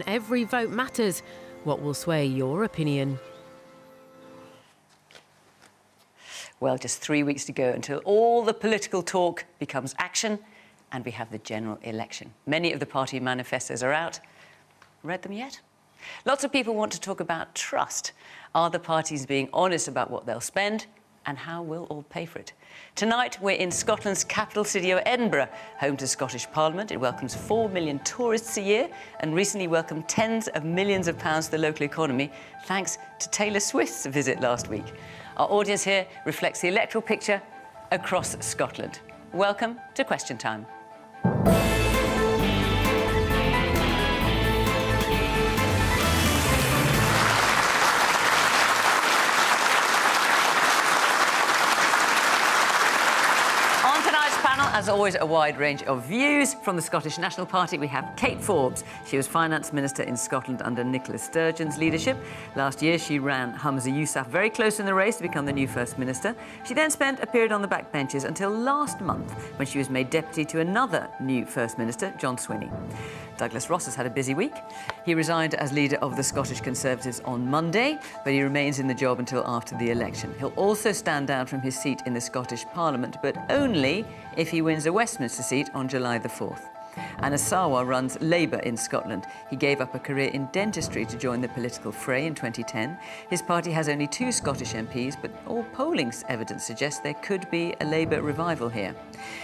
when every vote matters. What will sway your opinion? Well, just 3 weeks to go until all the political talk becomes action and we have the general election. Many of the party manifestos are out. Read them yet? Lots of people want to talk about trust. Are the parties being honest about what they'll spend? And how will all pay for it? Tonight, we're in Scotland's capital city of Edinburgh, home to Scottish Parliament. It welcomes 4 million tourists a year and recently welcomed tens of millions of pounds to the local economy, thanks to Taylor Swift's visit last week. Our audience here reflects the electoral picture across Scotland. Welcome to Question Time. As always, a wide range of views. From the Scottish National Party, we have Kate Forbes. She was Finance Minister in Scotland under Nicola Sturgeon's leadership. Last year, she ran Humza Yousaf very close in the race to become the new First Minister. She then spent a period on the backbenches until last month, when she was made deputy to another new First Minister, John Swinney. Douglas Ross has had a busy week. He resigned as leader of the Scottish Conservatives on Monday, but he remains in the job until after the election. He'll also stand down from his seat in the Scottish Parliament, but only if he wins a Westminster seat on July the 4th. Anna Sarwar runs Labour in Scotland. He gave up a career in dentistry to join the political fray in 2010. His party has only 2 Scottish MPs, but all polling evidence suggests there could be a Labour revival here.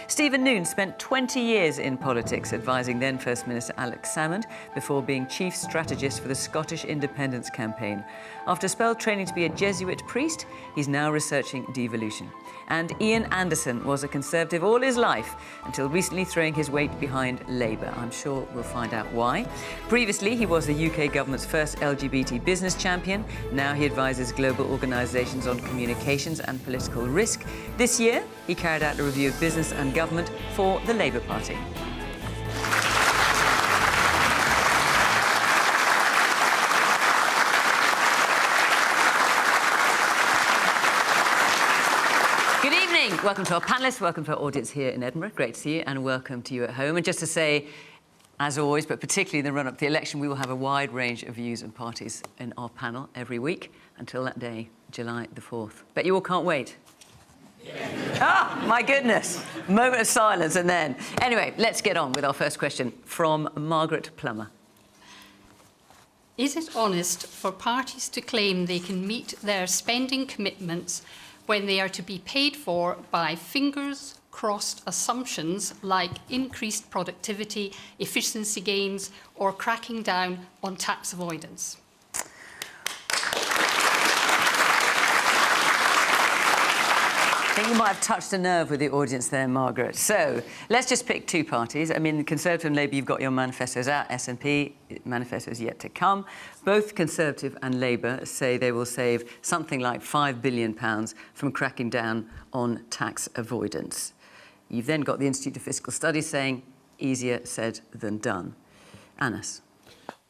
Stephen Noon spent 20 years in politics, advising then First Minister Alex Salmond before being chief strategist for the Scottish Independence Campaign. After a spell training to be a Jesuit priest, he's now researching devolution. And Ian Anderson was a Conservative all his life, until recently throwing his weight behind Labour. I'm sure we'll find out why. Previously, he was the UK government's first LGBT business champion. Now he advises global organisations on communications and political risk. This year, he carried out a review of business and government for the Labour Party. Welcome to our panellists, welcome to our audience here in Edinburgh. Great to see you, and welcome to you at home. And just to say, as always, but particularly in the run-up to the election, we will have a wide range of views and parties in our panel every week until that day, July the 4th. Bet you all can't wait. Ah, my goodness. Moment of silence and then. Anyway, let's get on with our first question from Margaret Plummer. Is it honest for parties to claim they can meet their spending commitments when they are to be paid for by fingers-crossed assumptions like increased productivity, efficiency gains, or cracking down on tax avoidance? I think you might have touched a nerve with the audience there, Margaret. So let's just pick 2 parties. I mean, Conservative and Labour, you've got your manifestos out. SNP, manifesto is yet to come. Both Conservative and Labour say they will save something like £5 billion from cracking down on tax avoidance. You've then got the Institute of Fiscal Studies saying easier said than done. Anas.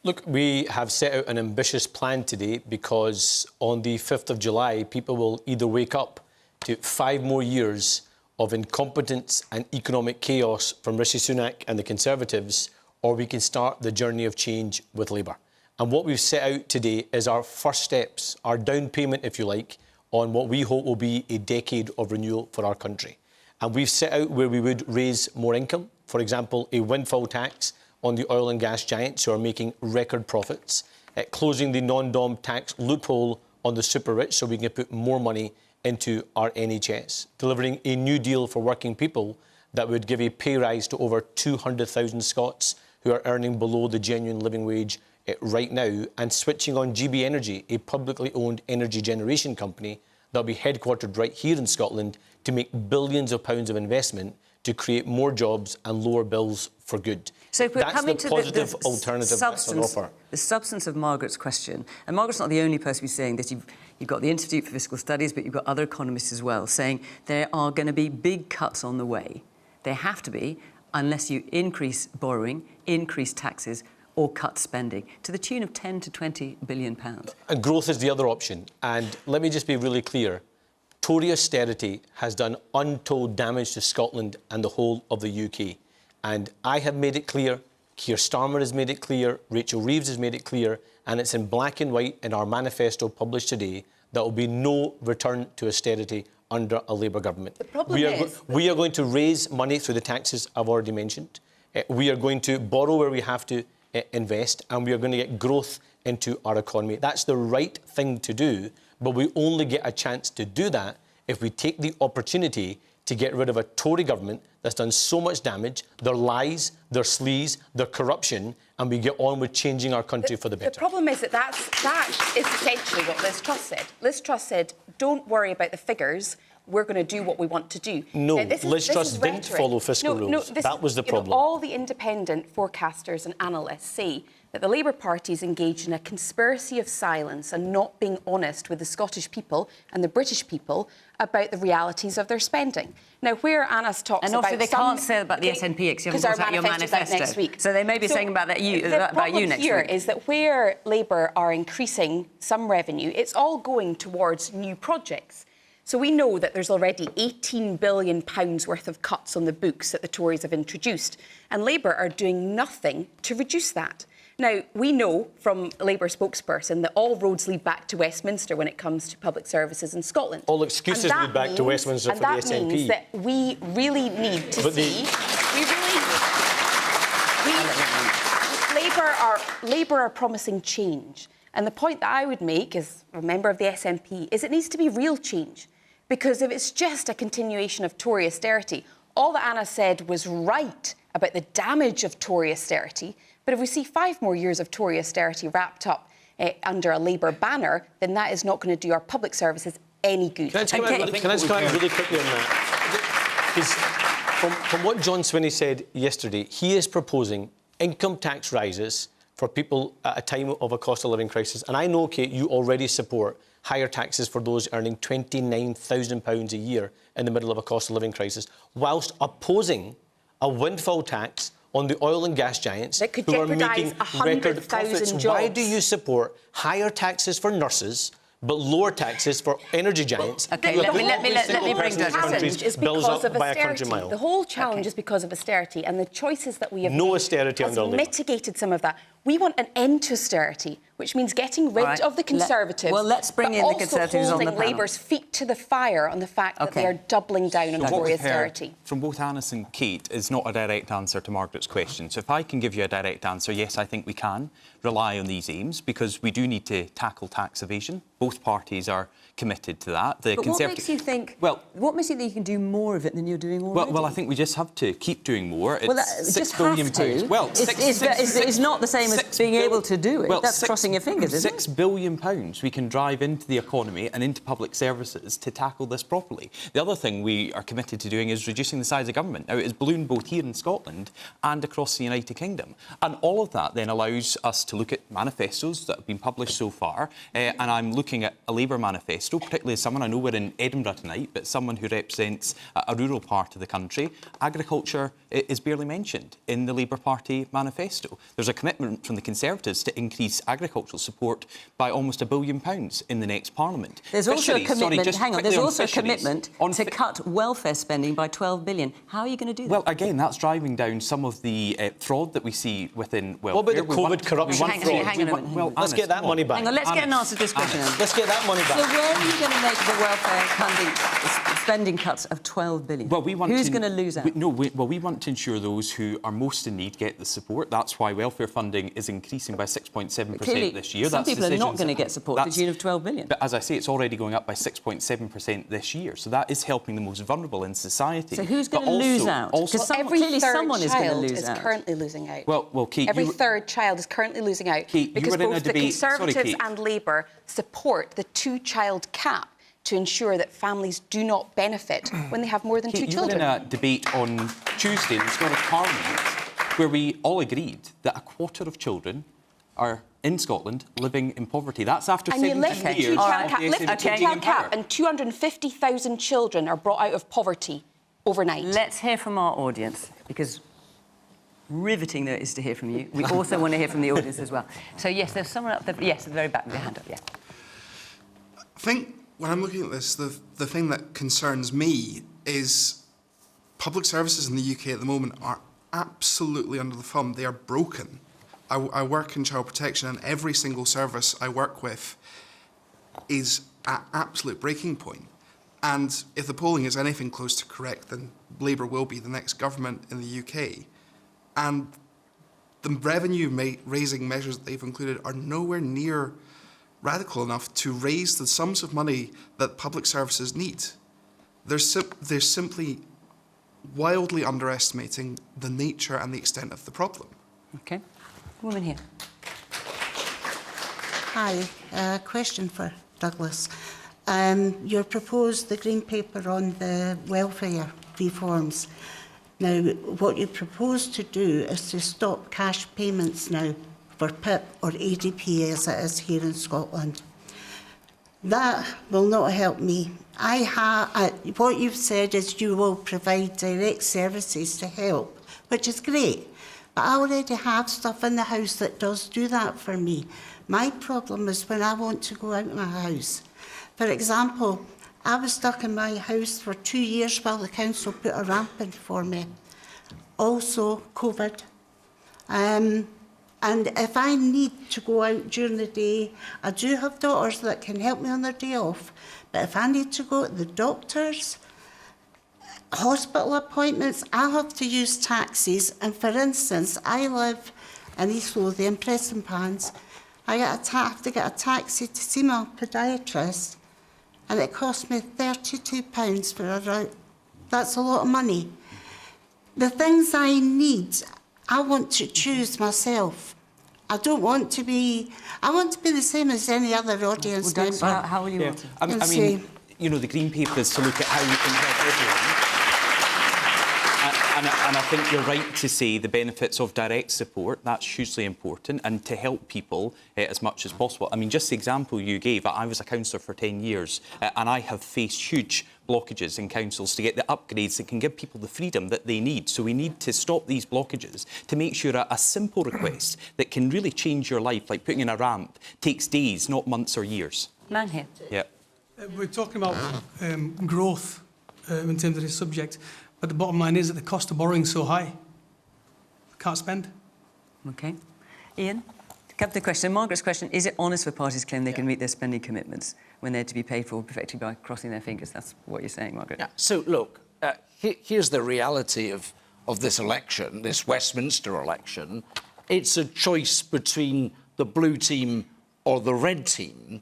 Look, we have set out an ambitious plan today because on the 5th of July, people will either wake up to 5 more years of incompetence and economic chaos from Rishi Sunak and the Conservatives, or we can start the journey of change with Labour. And what we've set out today is our first steps, our down payment, if you like, on what we hope will be a decade of renewal for our country. And we've set out where we would raise more income, for example, a windfall tax on the oil and gas giants who are making record profits, closing the non-dom tax loophole on the super rich so we can put more money into our NHS, delivering a new deal for working people that would give a pay rise to over 200,000 Scots who are earning below the genuine living wage right now, and switching on GB Energy, a publicly owned energy generation company that will be headquartered right here in Scotland to make billions of pounds of investment to create more jobs and lower bills for good. So that's coming the to positive alternative that's on offer. The substance of Margaret's question, and Margaret's not the only person who's saying this. You've got the Institute for Fiscal Studies, but you've got other economists as well, saying there are going to be big cuts on the way. There have to be, unless you increase borrowing, increase taxes, or cut spending to the tune of 10 to 20 billion pounds. And growth is the other option. And let me just be really clear. Tory austerity has done untold damage to Scotland and the whole of the UK. And I have made it clear, Keir Starmer has made it clear, Rachel Reeves has made it clear, and it's in black and white in our manifesto published today, there will be no return to austerity under a Labour government. The problem we are going to raise money through the taxes I've already mentioned. We are going to borrow where we have to invest, and we are going to get growth into our economy. That's the right thing to do, but we only get a chance to do that if we take the opportunity to get rid of a Tory government that's done so much damage, their lies, their sleaze, their corruption, and we get on with changing our country for the better. The problem is that is essentially what Liz Truss said. Liz Truss said, don't worry about the figures, we're going to do what we want to do. No, Liz Truss didn't rhetoric. follow fiscal rules. That was the problem. All the independent forecasters and analysts say that the Labour Party is engaged in a conspiracy of silence and not being honest with the Scottish people and the British people about the realities of their spending. Now, where Anna's talks and also about they can't say about the SNP because you haven't brought out your manifesto. Next week. So they may be saying about that you the about you next week. The problem here is that where Labour are increasing some revenue, it's all going towards new projects. So we know that there's already £18 billion worth of cuts on the books that the Tories have introduced, and Labour are doing nothing to reduce that. Now, we know from a Labour spokesperson that all roads lead back to Westminster when it comes to public services in Scotland. All excuses lead back to Westminster for the SNP. And that means that we really need to Labour are promising change. And the point that I would make as a member of the SNP is it needs to be real change. Because if it's just a continuation of Tory austerity, all that Anna said was right about the damage of Tory austerity. But if we see 5 more years of Tory austerity wrapped up under a Labour banner, then that is not going to do our public services any good. Can I just come out really quickly on that? Because from what John Swinney said yesterday, he is proposing income tax rises for people at a time of a cost of living crisis. And I know, Kate, you already support higher taxes for those earning £29,000 a year in the middle of a cost of living crisis, whilst opposing a windfall tax on the oil and gas giants that could who are making record profits. Jobs. Why do you support higher taxes for nurses but lower taxes for energy giants? Okay, let me bring that. The challenge is because of austerity. The whole challenge is because of austerity, and the choices that we have no made austerity has under Labour. mitigated some of that. We want an end to austerity, which means getting rid of the Conservatives. Let's bring in the Conservatives on the panel. Holding Labour's feet to the fire on the fact that they are doubling down on Tory austerity. From both Annis and Kate is not a direct answer to Margaret's question. So if I can give you a direct answer, yes, I think we can rely on these aims because we do need to tackle tax evasion. Both parties are committed to that. But what makes you think? What makes you think you can do more of it than you're doing already? Well, I think we just have to keep doing more. It's just £6 billion. Have to. Well, it's not the same as being able to do it. That's crossing your fingers, isn't it? £6 billion we can drive into the economy and into public services to tackle this properly. The other thing we are committed to doing is reducing the size of government. Now, it has ballooned both here in Scotland and across the United Kingdom. And all of that then allows us to look at manifestos that have been published so far. And I'm looking at a Labour manifesto, particularly as someone, I know we're in Edinburgh tonight, but someone who represents a rural part of the country. Agriculture is barely mentioned in the Labour Party manifesto. There's a commitment from the Conservatives to increase agricultural support by almost £1 billion in the next Parliament. There's also a commitment, there's also a commitment to cut welfare spending by £12 billion. How are you going to do that? Well, again, that's driving down some of the fraud that we see within welfare. What about the COVID corruption fraud? Hang on a minute. Let's get that money back. Hang on, let's get an answer to this question. Let's get that money back. So where are you going to make the welfare spending cuts of £12 billion? Well, who's going to lose out? We want to ensure those who are most in need get the support. That's why welfare funding is increasing by 6.7% this year. Some people are not going to get support to the tune of £12 billion. But as I say, it's already going up by 6.7% this year. So that is helping the most vulnerable in society. So who's going to lose out? Because clearly someone is going to lose out. Currently losing out. Well, Kate, every third child is currently losing out because both the Conservatives and Labour support the 2-child cap to ensure that families do not benefit when they have more than 2 children. You were in a debate on Tuesday in the Scottish Parliament where we all agreed that a quarter of children are in Scotland living in poverty. That's after 17 years. And you lift the 2-child cap and 250,000 children are brought out of poverty overnight. Let's hear from our audience, because riveting though it is to hear from you, we also want to hear from the audience as well. So, yes, there's someone up there. Yes, at the very back with your hand up, yeah. I think when I'm looking at this, the thing that concerns me is public services in the UK at the moment are absolutely under the thumb. They are broken. I work in child protection, and every single service I work with is at absolute breaking point. And if the polling is anything close to correct, then Labour will be the next government in the UK. And the revenue-raising measures that they've included are nowhere near radical enough to raise the sums of money that public services need. They're simply wildly underestimating the nature and the extent of the problem. OK. Woman here. Hi, question for Douglas. You proposed the Green Paper on the welfare reforms. Now, what you propose to do is to stop cash payments now for PIP or ADP as it is here in Scotland. That will not help me. What you've said is you will provide direct services to help, which is great. But I already have stuff in the house that does do that for me. My problem is when I want to go out of my house. For example, I was stuck in my house for 2 years while the council put a ramp in for me. Also, COVID. And if I need to go out during the day, I do have daughters that can help me on their day off. But if I need to go to the doctors, hospital appointments, I have to use taxis. And for instance, I live in East Lothian, in Prestonpans. I have to get a taxi to see my paediatrist, and it cost me £32 for a route. That's a lot of money. The things I need, I want to choose myself. I don't want to be... I want to be the same as any other audience member. How will you want to? I mean, you know, the Green Paper is to look at how you can help everyone. And I think you're right to say the benefits of direct support, that's hugely important, and to help people as much as possible. I mean, just the example you gave, I was a councillor for 10 years, and I have faced huge blockages in councils to get the upgrades that can give people the freedom that they need. So we need to stop these blockages to make sure a simple request that can really change your life, like putting in a ramp, takes days, not months or years. Man here. Yeah. We're talking about growth in terms of this subject. But the bottom line is that the cost of borrowing is so high. Can't spend. OK. Ian, to come to the question, Margaret's question, is it honest for parties to claim they can meet their spending commitments when they're to be paid for effectively by crossing their fingers? That's what you're saying, Margaret. Yeah. So, look, here's the reality of this election, this Westminster election. It's a choice between the blue team or the red team.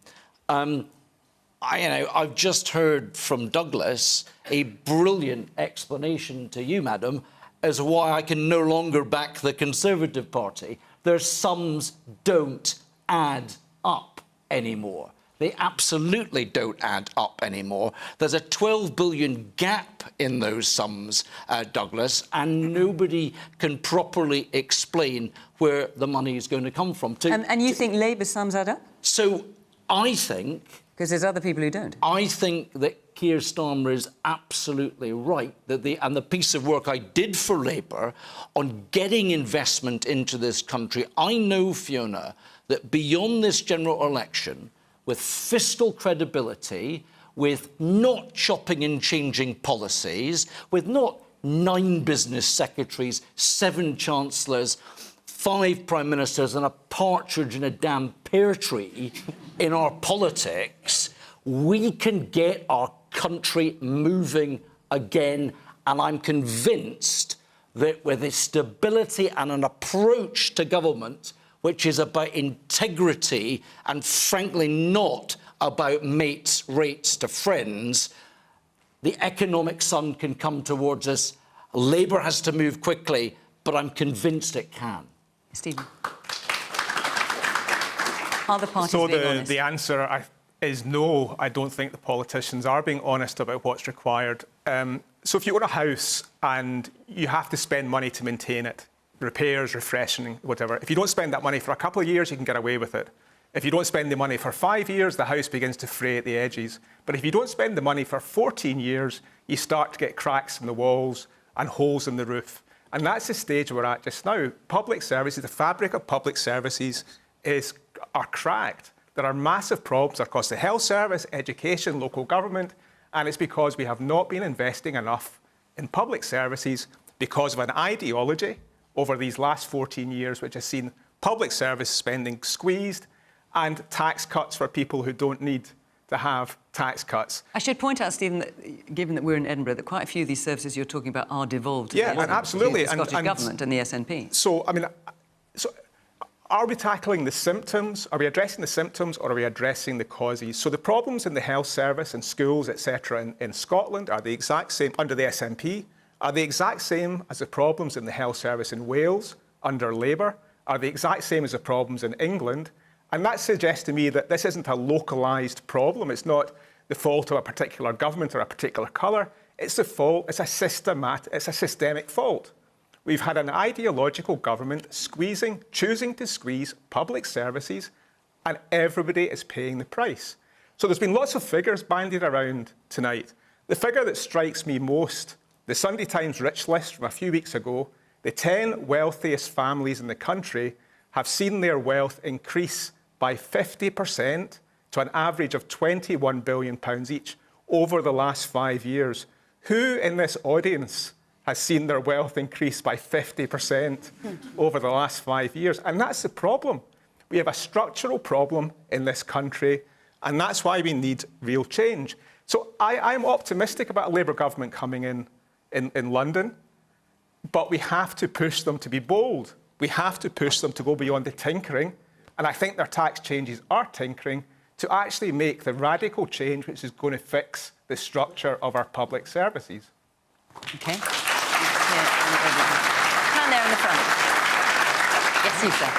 I've just heard from Douglas a brilliant explanation to you, madam, as to why I can no longer back the Conservative Party. Their sums don't add up anymore. They absolutely don't add up anymore. There's a 12 billion gap in those sums, Douglas, and nobody can properly explain where the money is going to come from. And you think Labour's sums add up? So I think... Because there's other people who don't. I think that Keir Starmer is absolutely right, that the piece of work I did for Labour on getting investment into this country, I know, Fiona, that beyond this general election, with fiscal credibility, with not chopping and changing policies, with not 9 business secretaries, 7 chancellors, 5 prime ministers and a partridge in a damn pear tree in our politics, we can get our country moving again. And I'm convinced that with a stability and an approach to government which is about integrity and, frankly, not about mates' rates to friends, the economic sun can come towards us. Labour has to move quickly, but I'm convinced it can. Stephen. Are the parties so being honest? The answer is no. I don't think the politicians are being honest about what's required. So if you own a house and you have to spend money to maintain it, repairs, refreshing, whatever, if you don't spend that money for a couple of years, you can get away with it. If you don't spend the money for 5 years, the house begins to fray at the edges. But if you don't spend the money for 14 years, you start to get cracks in the walls and holes in the roof. And that's the stage we're at just now. Public services, the fabric of public services are cracked. There are massive problems across the health service, education, local government, and it's because we have not been investing enough in public services because of an ideology over these last 14 years, which has seen public service spending squeezed and tax cuts for people who don't need to have tax cuts. I should point out, Stephen, that given that we're in Edinburgh, that quite a few of these services you're talking about are devolved to and absolutely. the Scottish Government and the SNP. So, I mean, are we tackling the symptoms? Are we addressing the symptoms, or are we addressing the causes? So the problems in the health service and schools, etc., in Scotland are the exact same under the SNP, are the exact same as the problems in the health service in Wales under Labour, are the exact same as the problems in England. And that suggests to me that this isn't a localised problem. It's not the fault of a particular government or a particular colour. It's a systemic fault. We've had an ideological government choosing to squeeze public services, and everybody is paying the price. So there's been lots of figures bandied around tonight. The figure that strikes me most, the Sunday Times Rich List from a few weeks ago, the 10 wealthiest families in the country have seen their wealth increase by 50% to an average of £21 billion each over the last 5 years. Who in this audience has seen their wealth increase by 50% over the last 5 years? And that's the problem. We have a structural problem in this country, and that's why we need real change. So I'm optimistic about a Labour government coming in London, but we have to push them to be bold. We have to push them to go beyond the tinkering, and I think their tax changes are tinkering, to actually make the radical change which is going to fix the structure of our public services. OK. Hand there in the front. Yes, you, sir.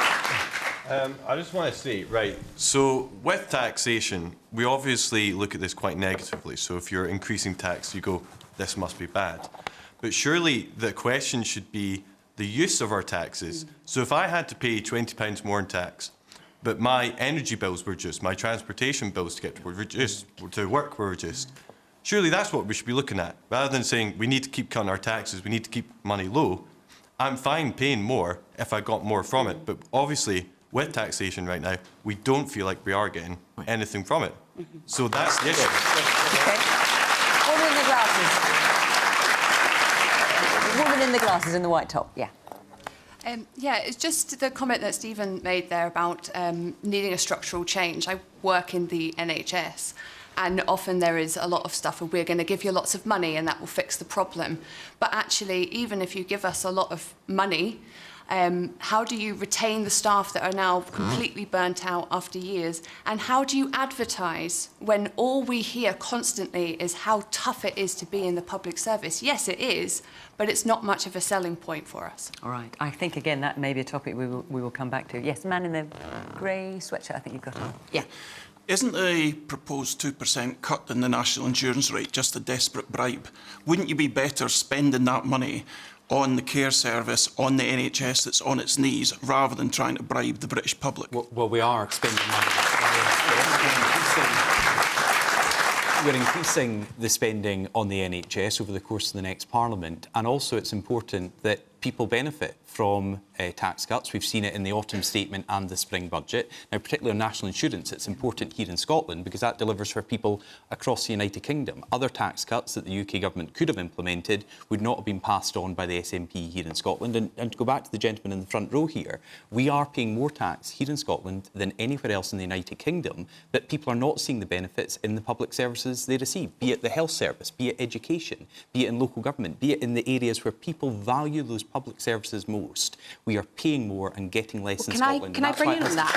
I just want to say, right, so with taxation, we obviously look at this quite negatively. So if you're increasing tax, you go, this must be bad. But surely the question should be the use of our taxes. So if I had to pay £20 more in tax, but my energy bills were reduced, my transportation bills to get to work were reduced, surely that's what we should be looking at. Rather than saying we need to keep cutting our taxes, we need to keep money low, I'm fine paying more if I got more from it. But obviously, with taxation right now, we don't feel like we are getting anything from it. So that's the issue. Okay. Woman in the glasses. Woman in the glasses in the white top, yeah. Yeah, it's just the comment that Stephen made there about needing a structural change. I work in the NHS, and often there is a lot of stuff where we're going to give you lots of money and that will fix the problem. But actually, even if you give us a lot of money, how do you retain the staff that are now completely burnt out after years? And how do you advertise when all we hear constantly is how tough it is to be in the public service? Yes, it is, but it's not much of a selling point for us. All right. I think, again, that may be a topic we will come back to. Yes, man in the grey sweatshirt, I think you've got on. Yeah. Isn't the proposed 2% cut in the national insurance rate just a desperate bribe? Wouldn't you be better spending that money on the care service, on the NHS that's on its knees, rather than trying to bribe the British public? Well, we are spending money. We're increasing the spending on the NHS over the course of the next Parliament, and also it's important that people benefit from tax cuts. We've seen it in the autumn statement and the spring budget. Now, particularly on national insurance, it's important here in Scotland because that delivers for people across the United Kingdom. Other tax cuts that the UK government could have implemented would not have been passed on by the SNP here in Scotland. And to go back to the gentleman in the front row here, we are paying more tax here in Scotland than anywhere else in the United Kingdom, but people are not seeing the benefits in the public services they receive, be it the health service, be it education, be it in local government, be it in the areas where people value those public services most. We are paying more and getting less in Scotland. Can I bring in on that?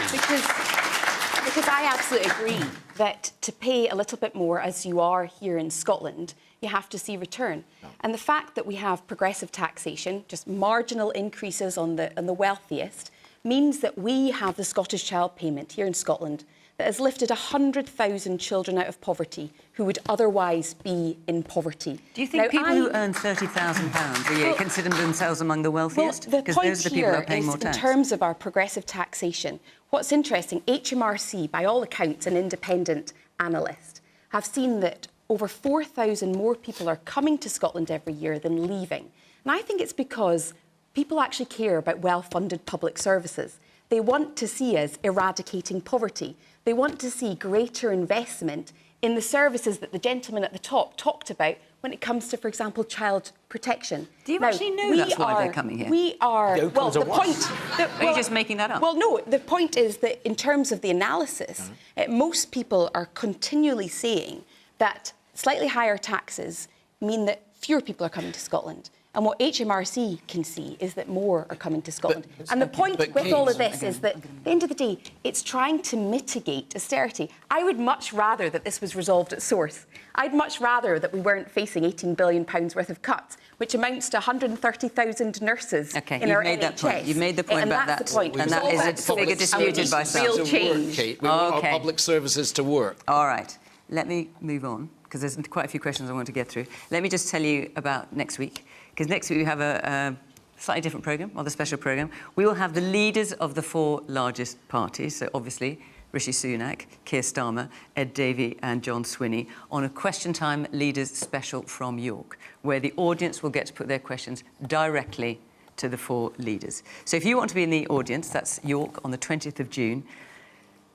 Because I absolutely agree that to pay a little bit more, as you are here in Scotland, you have to see return. No. And the fact that we have progressive taxation, just marginal increases on the wealthiest, means that we have the Scottish Child Payment here in Scotland that has lifted 100,000 children out of poverty who would otherwise be in poverty. Do you think people who earn £30,000 a year consider themselves among the wealthiest? Because those are the people who are paying more tax. In terms of our progressive taxation, what's interesting, HMRC, by all accounts, an independent analyst, have seen that over 4,000 more people are coming to Scotland every year than leaving. And I think it's because people actually care about well-funded public services. They want to see us eradicating poverty. They want to see greater investment in the services that the gentleman at the top talked about when it comes to, for example, child protection. Do you actually know that's why they're coming here? We are... Well, the point... Are you just making that up? Well, no, the point is that in terms of the analysis, most people are continually saying that slightly higher taxes mean that fewer people are coming to Scotland. And what HMRC can see is that more are coming to Scotland. And the point with all of this is that, at the end of the day, it's trying to mitigate austerity. I would much rather that this was resolved at source. I'd much rather that we weren't facing £18 billion worth of cuts, which amounts to 130,000 nurses in our NHS. You've made the point about that. That's the point. And that is a figure disputed by some. Real change. Kate, we want our public services to work. All right. Let me move on, because there's quite a few questions I want to get through. Let me just tell you about next week, because next week we have a slightly different programme, or the special programme. We will have the leaders of the 4 largest parties, so obviously Rishi Sunak, Keir Starmer, Ed Davey and John Swinney, on a Question Time Leaders special from York, where the audience will get to put their questions directly to the 4 leaders. So if you want to be in the audience, that's York on the 20th of June,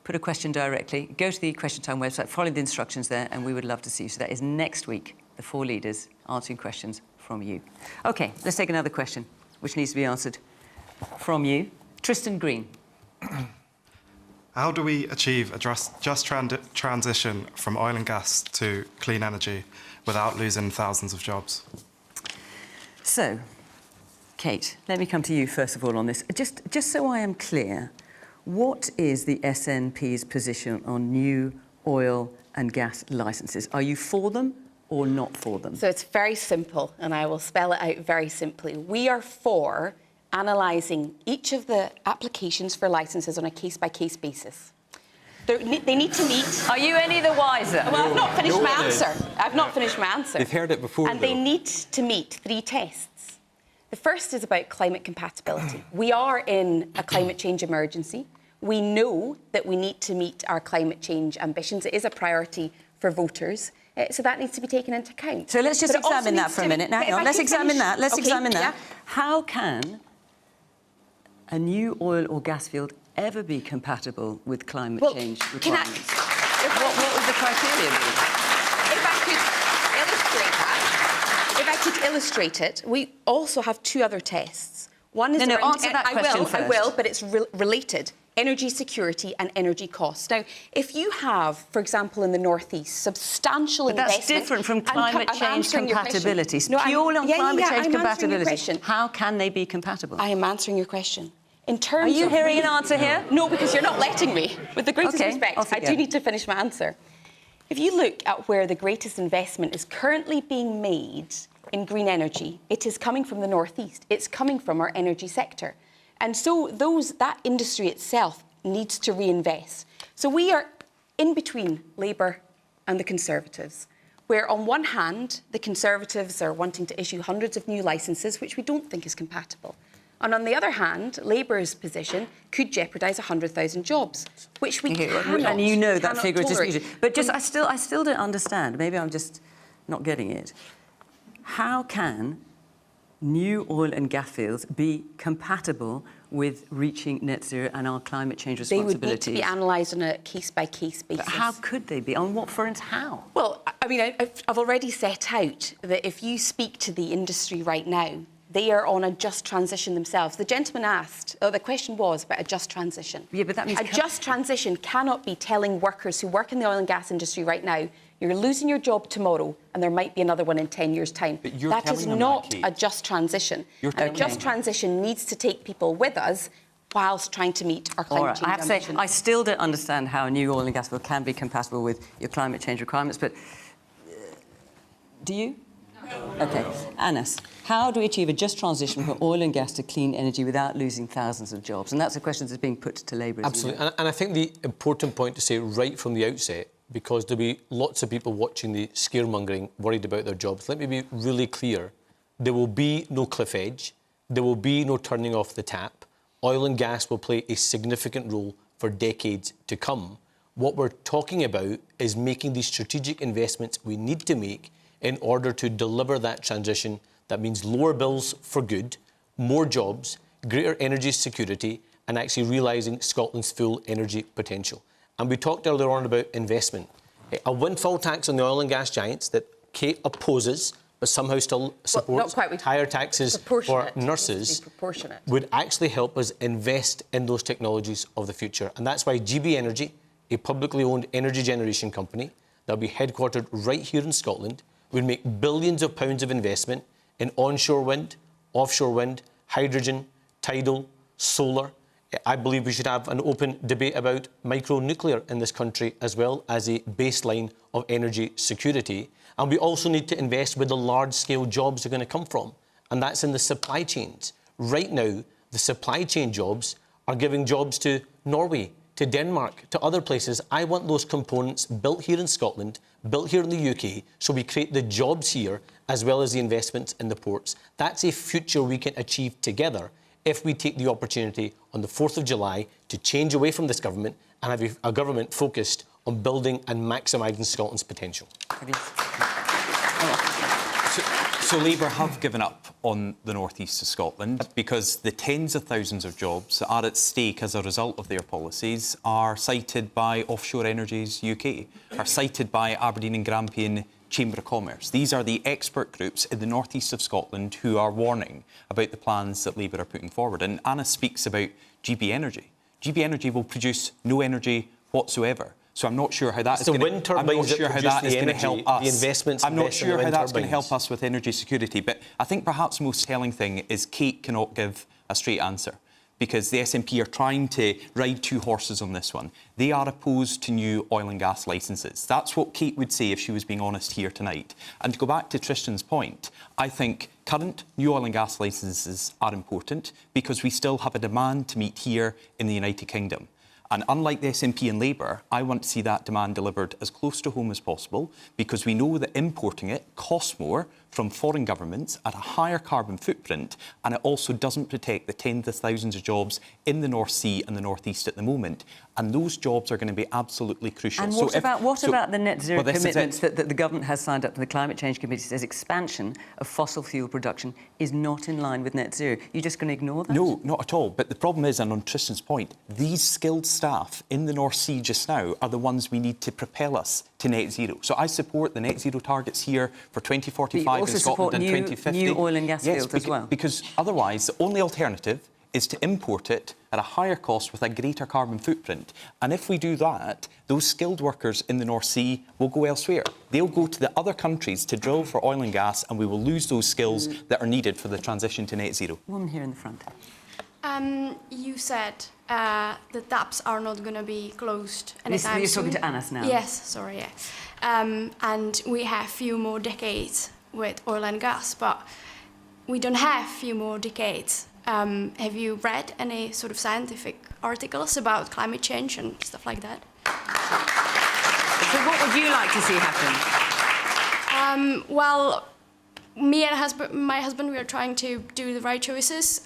put a question directly, go to the Question Time website, follow the instructions there, and we would love to see you. So that is next week, the 4 leaders answering questions from you. OK, let's take another question, which needs to be answered from you. Tristan Green. How do we achieve a just transition from oil and gas to clean energy without losing thousands of jobs? So, Kate, let me come to you first of all on this. Just so I am clear, what is the SNP's position on new oil and gas licences? Are you for them or not for them? So it's very simple, and I will spell it out very simply. We are for analysing each of the applications for licences on a case-by-case basis. They need to meet... Are you any the wiser? Well, I've not finished my answer. I've not finished my answer. They've heard it before, And they need to meet 3 tests. The first is about climate compatibility. We are in a climate change emergency. We know that we need to meet our climate change ambitions. It is a priority for voters. So that needs to be taken into account. So let's just examine that for a minute. Now, hang on. Let's examine that. Let's examine that. Yeah. How can a new oil or gas field ever be compatible with climate change requirements? What was the criteria? If I could illustrate it, we also have 2 other tests. One is No, answer that question first. I will, but it's related. Energy security and energy costs. Now, if you have, for example, in the North East, substantial investment... That's different from climate change compatibility. Purely on climate change compatibility. How can they be compatible? I am answering your question. In terms Are you hearing an answer here? No, because you're not letting me. With the greatest respect, I do need to finish my answer. If you look at where the greatest investment is currently being made in green energy, it is coming from the North East. It's coming from our energy sector. And so that industry itself needs to reinvest. So we are in between Labour and the Conservatives, where on one hand, the Conservatives are wanting to issue hundreds of new licences, which we don't think is compatible. And on the other hand, Labour's position could jeopardise 100,000 jobs, which we cannot. And you know that figure is tolerate. disputed. But just, I still don't understand. Maybe I'm just not getting it. How can new oil and gas fields be compatible with reaching net zero and our climate change responsibilities? They would need to be analysed on a case-by-case basis. But how could they be? On what, for instance, how? Well, I mean, I've already set out that if you speak to the industry right now, they are on a just transition themselves. The gentleman asked, the question was about a just transition. Yeah, but that means... A just transition cannot be telling workers who work in the oil and gas industry right now, you're losing your job tomorrow and there might be another one in 10 years' time. That is not a just transition. A just transition needs to take people with us whilst trying to meet our climate change ambitions. I have to say, I still don't understand how a new oil and gas field can be compatible with your climate change requirements, but do you? No. OK. Anas, how do we achieve a just transition from oil and gas to clean energy without losing thousands of jobs? And that's a question that's being put to Labour. Absolutely. And I think the important point to say right from the outset, because there'll be lots of people watching the scaremongering worried about their jobs. Let me be really clear. There will be no cliff edge. There will be no turning off the tap. Oil and gas will play a significant role for decades to come. What we're talking about is making the strategic investments we need to make in order to deliver that transition. That means lower bills for good, more jobs, greater energy security, and actually realising Scotland's full energy potential. And we talked earlier on about investment. A windfall tax on the oil and gas giants that Kate opposes, but somehow still supports higher taxes for nurses, would actually help us invest in those technologies of the future. And that's why GB Energy, a publicly owned energy generation company that will be headquartered right here in Scotland, would make billions of pounds of investment in onshore wind, offshore wind, hydrogen, tidal, solar. I believe we should have an open debate about micro-nuclear in this country as well as a baseline of energy security. And we also need to invest where the large-scale jobs are going to come from, and that's in the supply chains. Right now, the supply chain jobs are giving jobs to Norway, to Denmark, to other places. I want those components built here in Scotland, built here in the UK, so we create the jobs here as well as the investments in the ports. That's a future we can achieve together if we take the opportunity on the 4th of July to change away from this government and have a government focused on building and maximising Scotland's potential. So Labour have given up on the North East of Scotland because the tens of thousands of jobs that are at stake as a result of their policies are cited by Offshore Energies UK, are cited by Aberdeen and Grampian Chamber of Commerce. These are the expert groups in the North East of Scotland who are warning about the plans that Labour are putting forward. And Anna speaks about GB Energy. GB Energy will produce no energy whatsoever. So I'm not sure how that is going to help us. The investments. I'm not sure how that's going to help us with energy security. But I think perhaps the most telling thing is Kate cannot give a straight answer, because the SNP are trying to ride two horses on this one. They are opposed to new oil and gas licences. That's what Kate would say if she was being honest here tonight. And to go back to Tristan's point, I think current new oil and gas licences are important because we still have a demand to meet here in the United Kingdom. And unlike the SNP and Labour, I want to see that demand delivered as close to home as possible, because we know that importing it costs more from foreign governments at a higher carbon footprint, and it also doesn't protect the tens of thousands of jobs in the North Sea and the North East at the moment. And those jobs are going to be absolutely crucial. And what about the net zero commitments that the government has signed up to? The Climate Change Committee says expansion of fossil fuel production is not in line with net zero. You're just going to ignore that? No, not at all. But the problem is, and on Tristan's point, these skilled staff in the North Sea just now are the ones we need to propel us to net zero. So I support the net zero targets here for 2045 in Scotland and 2050. New oil and gas fields as well? Because otherwise, the only alternative is to import it at a higher cost with a greater carbon footprint. And if we do that, those skilled workers in the North Sea will go elsewhere. They'll go to the other countries to drill for oil and gas, and we will lose those skills that are needed for the transition to net zero. Woman here in the front. You said the taps are not going to be closed anytime You're soon. talking to Anas now. Yes, sorry, yeah. And we have few more decades with oil and gas, but we don't have few more decades. Have you read any sort of scientific articles about climate change and stuff like that? So what would you like to see happen? Well, me and my husband, we are trying to do the right choices.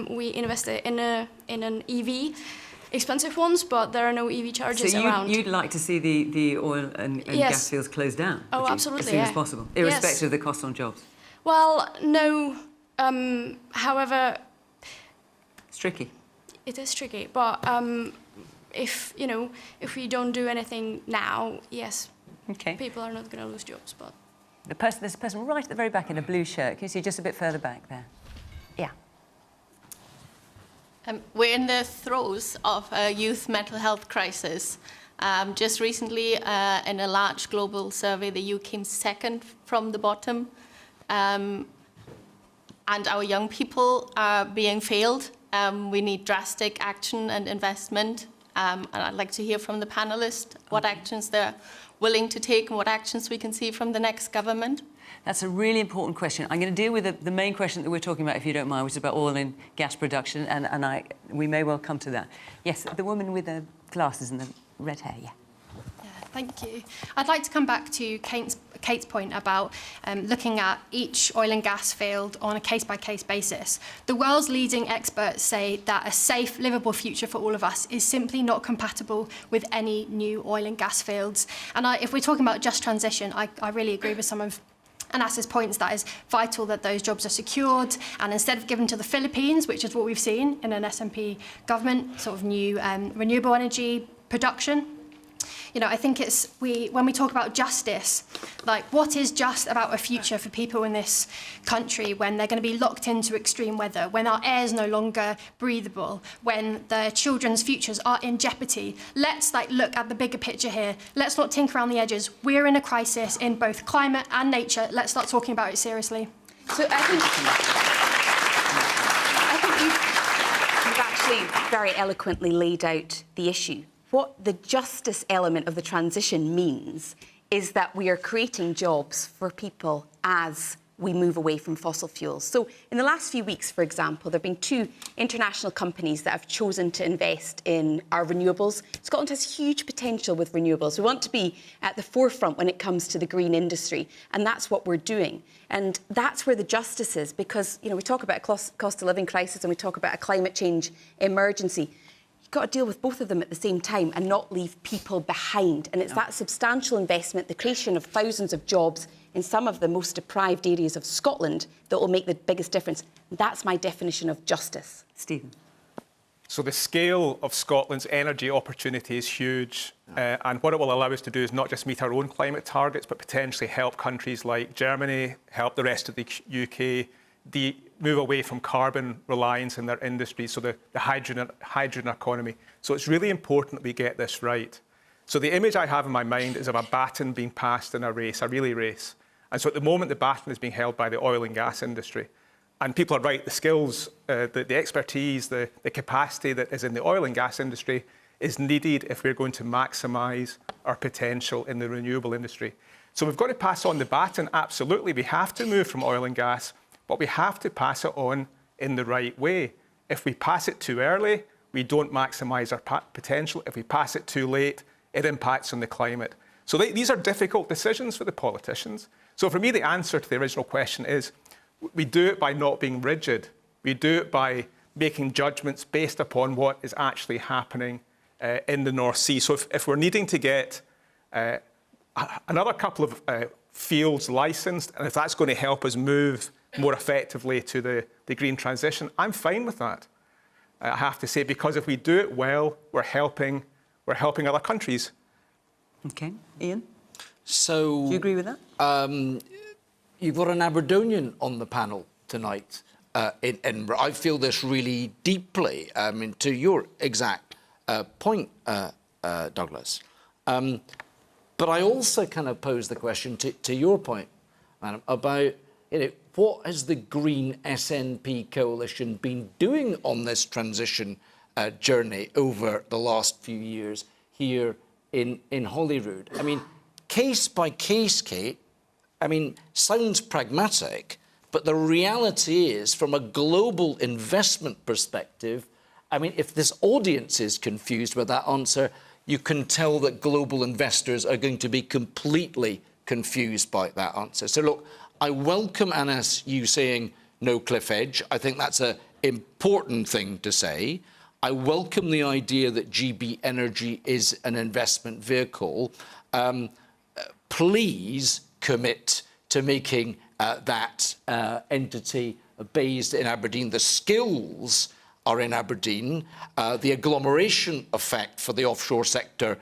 We invested in an EV, expensive ones, but there are no EV chargers around. So you'd like to see the oil and gas fields closed down? Oh, absolutely, as soon as possible, irrespective of the cost on jobs? Well, no. However, it's tricky. It is tricky, but if we don't do anything now, yes, people are not going to lose jobs. But there's a person right at the very back in a blue shirt. Can you see just a bit further back there? Yeah. We're in the throes of a youth mental health crisis. Just recently, in a large global survey, the EU came second from the bottom. And our young people are being failed. We need drastic action and investment. And I'd like to hear from the panellists what actions they're willing to take and what actions we can see from the next government. That's a really important question. I'm going to deal with the main question that we're talking about, if you don't mind, which is about oil and gas production, and we may well come to that. Yes, the woman with the glasses and the red hair, yeah. Thank you. I'd like to come back to Kate's point about looking at each oil and gas field on a case-by-case basis. The world's leading experts say that a safe, livable future for all of us is simply not compatible with any new oil and gas fields. And if we're talking about just transition, I really agree with some of Anas's points that it's vital that those jobs are secured, and instead of given to the Philippines, which is what we've seen in an SNP government, sort of new renewable energy production, I think when we talk about justice, like what is just about a future for people in this country when they're going to be locked into extreme weather, when our air is no longer breathable, when their children's futures are in jeopardy. Let's look at the bigger picture here. Let's not tinker around the edges. We're in a crisis in both climate and nature. Let's start talking about it seriously. So I think you've actually very eloquently laid out the issue. What the justice element of the transition means is that we are creating jobs for people as we move away from fossil fuels. So in the last few weeks, for example, there have been 2 international companies that have chosen to invest in our renewables. Scotland has huge potential with renewables. We want to be at the forefront when it comes to the green industry, and that's what we're doing. And that's where the justice is, because we talk about a cost of living crisis and we talk about a climate change emergency. You've got to deal with both of them at the same time and not leave people behind. And it's that substantial investment, the creation of thousands of jobs in some of the most deprived areas of Scotland that will make the biggest difference. That's my definition of justice. Stephen. So the scale of Scotland's energy opportunity is huge. And what it will allow us to do is not just meet our own climate targets, but potentially help countries like Germany, help the rest of the UK, move away from carbon reliance in their industry, so the hydrogen economy. So it's really important that we get this right. So the image I have in my mind is of a baton being passed in a race, a relay race. And so at the moment, the baton is being held by the oil and gas industry. And people are right, the skills, the expertise, the capacity that is in the oil and gas industry is needed if we're going to maximise our potential in the renewable industry. So we've got to pass on the baton, absolutely. We have to move from oil and gas, but we have to pass it on in the right way. If we pass it too early, we don't maximise our potential. If we pass it too late, it impacts on the climate. So these are difficult decisions for the politicians. So for me, the answer to the original question is we do it by not being rigid. We do it by making judgments based upon what is actually happening in the North Sea. So if we're needing to get another couple of fields licensed, and if that's going to help us move more effectively to the green transition, I'm fine with that, I have to say, because if we do it well, we're helping other countries. OK. Ian? So... Do you agree with that? You've got an Aberdonian on the panel tonight in Edinburgh. I feel this really deeply, to your exact point, Douglas. But I also kind of pose the question to your point, madam, about what has the Green SNP coalition been doing on this transition journey over the last few years here in Holyrood? I mean, case by case, Kate, sounds pragmatic, but the reality is, from a global investment perspective, if this audience is confused with that answer, you can tell that global investors are going to be completely confused by that answer. So look, I welcome, Anas, you saying no cliff edge. I think that's an important thing to say. I welcome the idea that GB Energy is an investment vehicle. Please commit to making that entity based in Aberdeen. The skills are in Aberdeen. The agglomeration effect for the offshore sector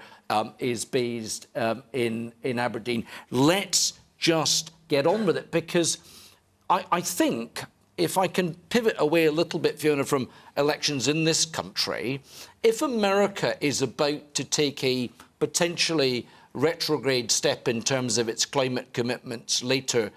is based in Aberdeen. Let's just get on with it, because I think, if I can pivot away a little bit, Fiona, from elections in this country, if America is about to take a potentially retrograde step in terms of its climate commitments later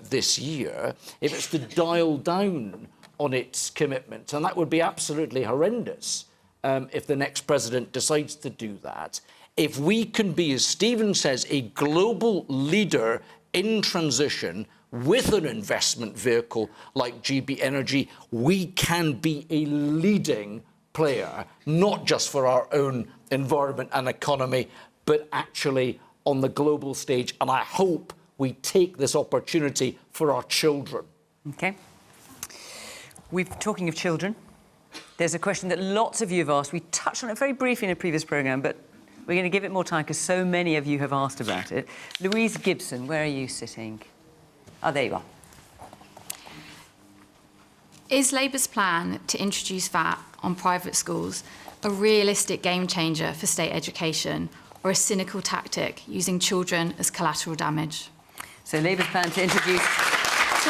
this year, if it's to dial down on its commitments, and that would be absolutely horrendous if the next president decides to do that. If we can be, as Stephen says, a global leader in transition with an investment vehicle like GB Energy, we can be a leading player, not just for our own environment and economy, but actually on the global stage. And I hope we take this opportunity for our children. OK. We're talking of children. There's a question that lots of you have asked. We touched on it very briefly in a previous programme, but we're going to give it more time because so many of you have asked about it. Louise Gibson, where are you sitting? Oh, there you are. Is Labour's plan to introduce VAT on private schools a realistic game changer for state education, or a cynical tactic using children as collateral damage? So Labour's plan to introduce 20%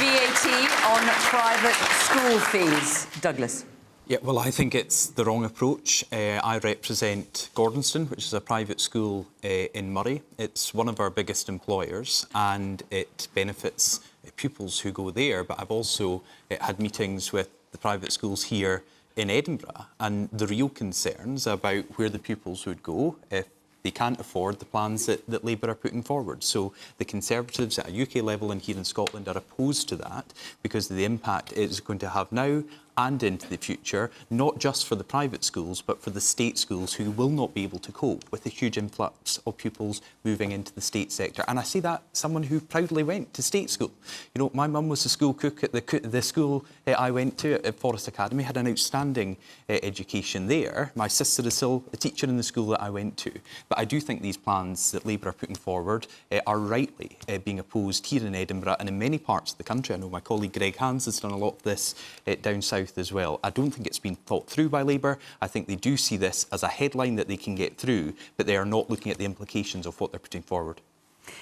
VAT on private school fees. Douglas. Yeah, well, I think it's the wrong approach. I represent Gordonston, which is a private school in Murray. It's one of our biggest employers and it benefits pupils who go there. But I've also had meetings with the private schools here in Edinburgh, and the real concerns about where the pupils would go if they can't afford the plans that Labour are putting forward. So the Conservatives at a UK level and here in Scotland are opposed to that because of the impact it's going to have now and into the future, not just for the private schools, but for the state schools who will not be able to cope with the huge influx of pupils moving into the state sector. And I say that someone who proudly went to state school. You know, my mum was a school cook at the school I went to at Forest Academy, had an outstanding education there. My sister is still a teacher in the school that I went to. But I do think these plans that Labour are putting forward are rightly being opposed here in Edinburgh and in many parts of the country. I know my colleague Greg Hans has done a lot of this down south as well. I don't think it's been thought through by Labour. I think they do see this as a headline that they can get through, but they are not looking at the implications of what they're putting forward.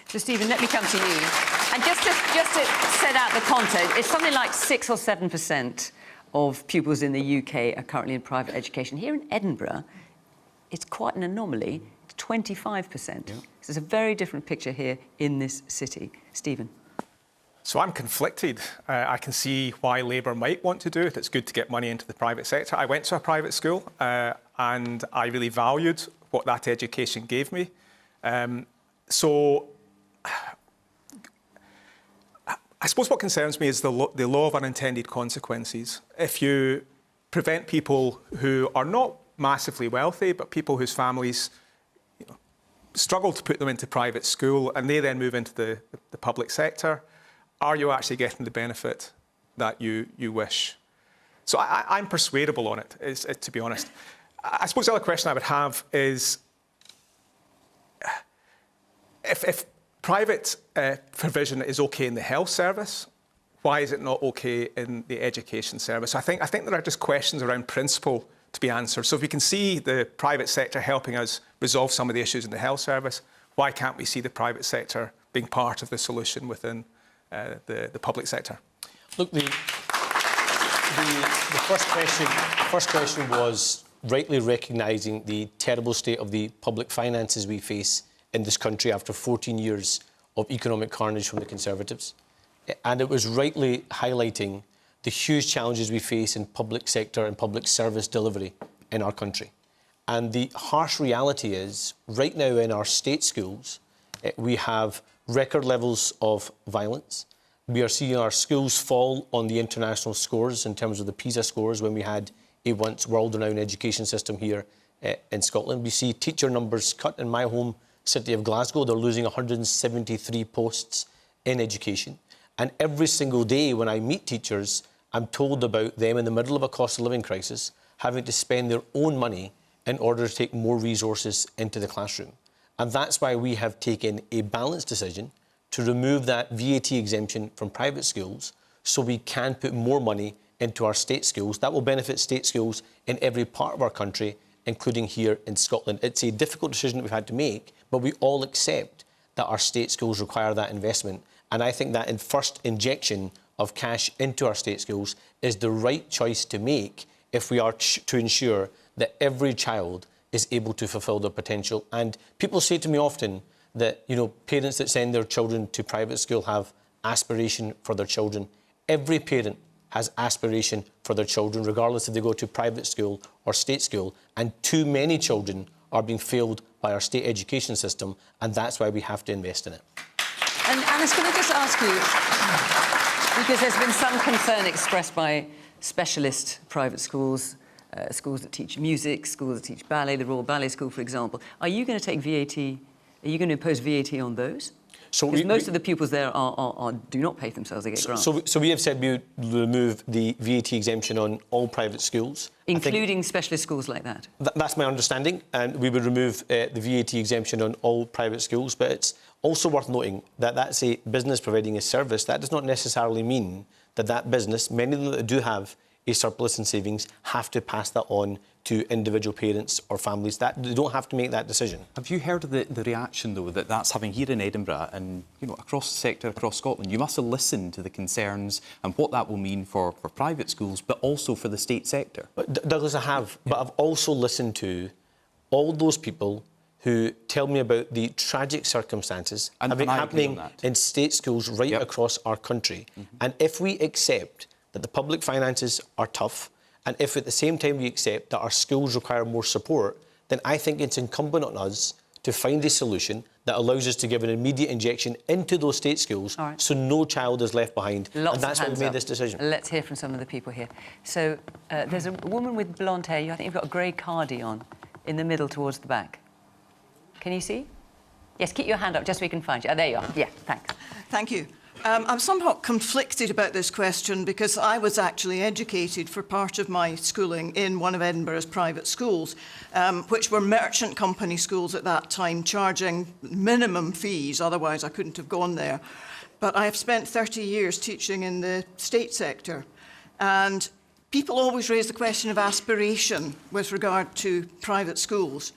So, Stephen, let me come to you. And just to set out the context, it's something like 6 or 7% of pupils in the UK are currently in private education. Here in Edinburgh, it's quite an anomaly. It's 25%. Yeah. So it's a very different picture here in this city. Stephen. So I'm conflicted. I can see why Labour might want to do it. It's good to get money into the private sector. I went to a private school and I really valued what that education gave me. So I suppose what concerns me is the law of unintended consequences. If you prevent people who are not massively wealthy, but people whose families struggle to put them into private school and they then move into the public sector, are you actually getting the benefit that you wish? So I'm persuadable on it, to be honest. I suppose the other question I would have is, if private provision is OK in the health service, why is it not OK in the education service? I think there are just questions around principle to be answered. So if we can see the private sector helping us resolve some of the issues in the health service, why can't we see the private sector being part of the solution within the public sector? Look, the first question was rightly recognising the terrible state of the public finances we face in this country after 14 years of economic carnage from the Conservatives. And it was rightly highlighting the huge challenges we face in public sector and public service delivery in our country. And the harsh reality is, right now in our state schools, we have record levels of violence. We are seeing our schools fall on the international scores in terms of the PISA scores when we had a once world-renowned education system here in Scotland. We see teacher numbers cut in my home city of Glasgow. They're losing 173 posts in education. And every single day when I meet teachers, I'm told about them in the middle of a cost of living crisis having to spend their own money in order to take more resources into the classroom. And that's why we have taken a balanced decision to remove that VAT exemption from private schools so we can put more money into our state schools. That will benefit state schools in every part of our country, including here in Scotland. It's a difficult decision that we've had to make, but we all accept that our state schools require that investment. And I think that first injection of cash into our state schools is the right choice to make if we are to ensure that every child is able to fulfil their potential. And people say to me often that, parents that send their children to private school have aspiration for their children. Every parent has aspiration for their children, regardless if they go to private school or state school. And too many children are being failed by our state education system, and that's why we have to invest in it. And Alice, can I just ask you, because there's been some concern expressed by specialist private schools, schools that teach music, schools that teach ballet, the Royal Ballet School, for example. Are you going to take VAT? Are you going to impose VAT on those? So because most of the pupils there do not pay themselves, they get grants. So we have said we would remove the VAT exemption on all private schools. Including specialist schools like that? That's my understanding, and we would remove the VAT exemption on all private schools. But it's also worth noting that that's a business providing a service. That does not necessarily mean that business, many of them that do have a surplus in savings, have to pass that on to individual parents or families. That they don't have to make that decision. Have you heard of the reaction, though, that that's having here in Edinburgh and, you know, across the sector, across Scotland? You must have listened to the concerns and what that will mean for private schools, but also for the state sector. But Douglas, I have. But I've also listened to all those people who tell me about the tragic circumstances happening in state schools right across our country. And if we accept that the public finances are tough, and if at the same time we accept that our schools require more support, then I think it's incumbent on us to find a solution that allows us to give an immediate injection into those state schools so no child is left behind. Lots and that's of why we hands made up. this decision. Let's hear from some of the people here. So there's a woman with blonde hair. I think you've got a grey cardi on in the middle towards the back. Can you see? Yes, keep your hand up just so we can find you. Oh, there you are. Yeah, thanks. Thank you. I'm somewhat conflicted about this question because I was actually educated for part of my schooling in one of Edinburgh's private schools, which were merchant company schools at that time, charging minimum fees, otherwise I couldn't have gone there. But I have spent 30 years teaching in the state sector, and people always raise the question of aspiration with regard to private schools.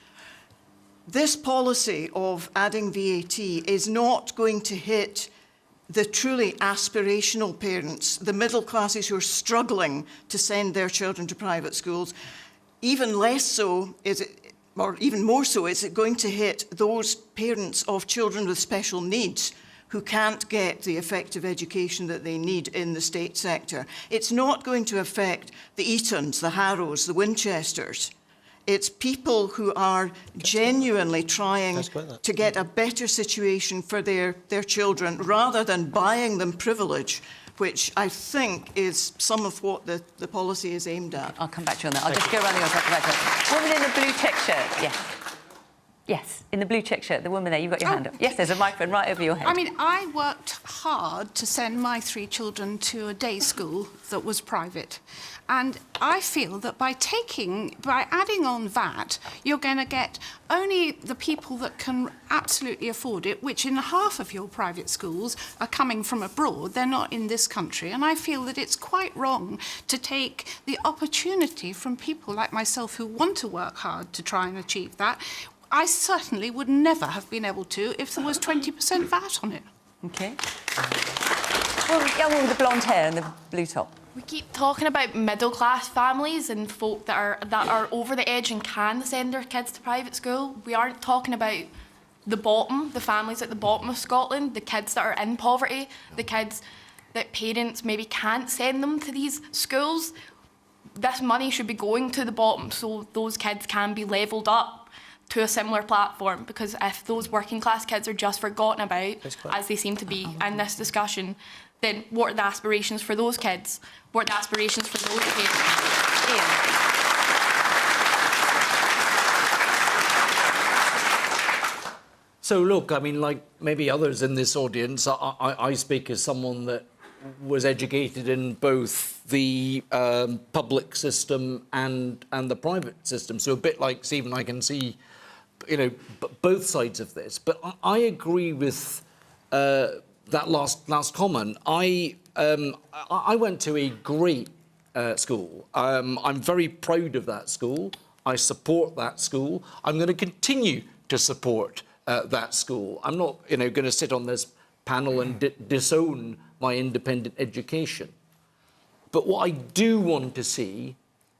This policy of adding VAT is not going to hit the truly aspirational parents, the middle classes who are struggling to send their children to private schools. Even less so is it, or even more so, is it going to hit those parents of children with special needs who can't get the effective education that they need in the state sector. It's not going to affect the Eatons, the Harrows, the Winchesters. It's people who are genuinely trying to get a better situation for their children rather than buying them privilege, which I think is some of what the policy is aimed at. I'll come back to you on that. I'll just go around the other. Woman in the blue check shirt, yes. Yes, in the blue check shirt, the woman there, you've got your hand up. Yes, there's a microphone right over your head. I mean, I worked hard to send my 3 children to a day school that was private. And I feel that by adding on VAT, you're going to get only the people that can absolutely afford it, which in half of your private schools are coming from abroad. They're not in this country. And I feel that it's quite wrong to take the opportunity from people like myself who want to work hard to try and achieve that. I certainly would never have been able to if there was 20% VAT on it. OK. Well, the young woman with the blonde hair and the blue top. We keep talking about middle-class families and folk that are over the edge and can send their kids to private school. We aren't talking about the bottom, the families at the bottom of Scotland, the kids that are in poverty, the kids that parents maybe can't send them to these schools. This money should be going to the bottom so those kids can be levelled up to a similar platform, because if those working class kids are just forgotten about, as they seem to be in this discussion, then what are the aspirations for those kids? What are the aspirations for those parents? Ian. So look, I mean, like maybe others in this audience, I speak as someone that was educated in both the public system and the private system. So a bit like Stephen, I can see, you know, both sides of this. But I agree with that last comment. I went to a great school. I'm very proud of that school. I support that school. I'm going to continue to support that school. I'm not, you know, going to sit on this panel and disown my independent education. But what I do want to see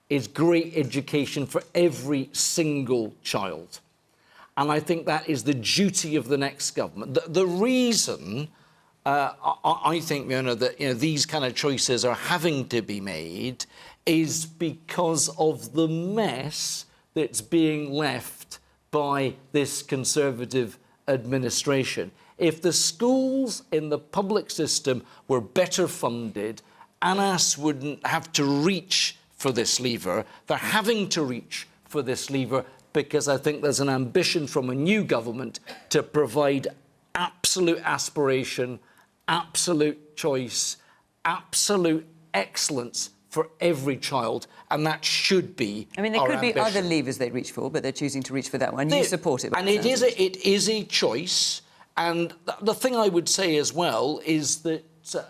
is great education for every single child. And I think that is the duty of the next government. The reason I think, Fiona, that these kind of choices are having to be made is because of the mess that's being left by this Conservative administration. If the schools in the public system were better funded, ANAS wouldn't have to reach for this lever. They're having to reach for this lever because I think there's an ambition from a new government to provide absolute aspiration, absolute choice, absolute excellence for every child, and that should be I mean, there our could be ambition. other levers they'd reach for, but they're choosing to reach for that one. You support it. And it is a choice. And the thing I would say as well is that